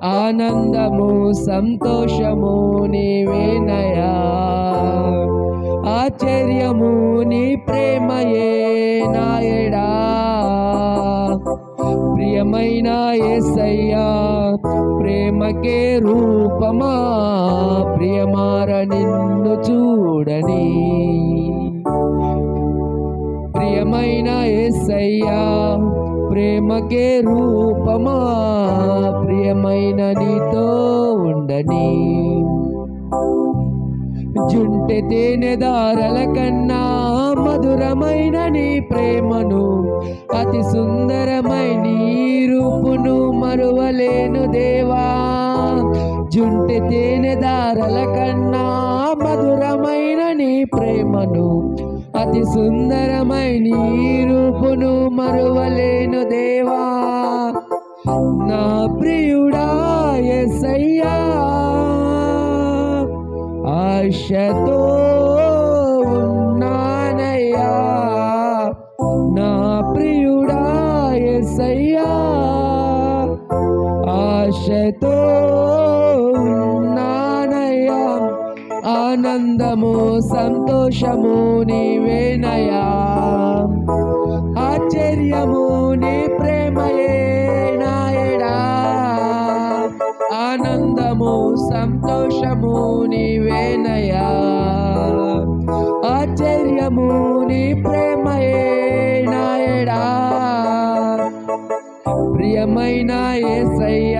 ఆనందము సంతోషము నీవేనయా. ఆశ్చర్యము నీ ప్రేమయే నాయడా. ప్రియమైన యేసయ్యా ప్రేమకే రూపమా, ప్రియమార నిన్ను చూడని. ప్రియమైన యేసయ్యా ప్రేమకే రూపమా, ప్రియమైన నీతో ఉండని. జుంటె తేనె దారల కన్నా మధురమైన నీ ప్రేమను, అతి సుందరమైన నీ రూపును మరువలేను దేవా. జుంటె తేనె దారల కన్నా మధురమైన నీ ప్రేమను, అతి సుందరమైన నీ రూపును మరువలేను దేవా. నా ప్రియుడా యేసయ్యా ఆశతో ఉన్నానయ్యా. నా ప్రియుడా యేసయ్యా ఆశతో ఉన్నానయ్యా. ఆనందము సంతోషము నీవేనయా. ఆశ్చర్యము నీ ప్రేమయే నాయడా. ఆనందము సంతోషము నీవేనయా. ఆశ్చర్యము నీ ప్రేమయే నాయడా. ప్రియమైన యేసయ్యా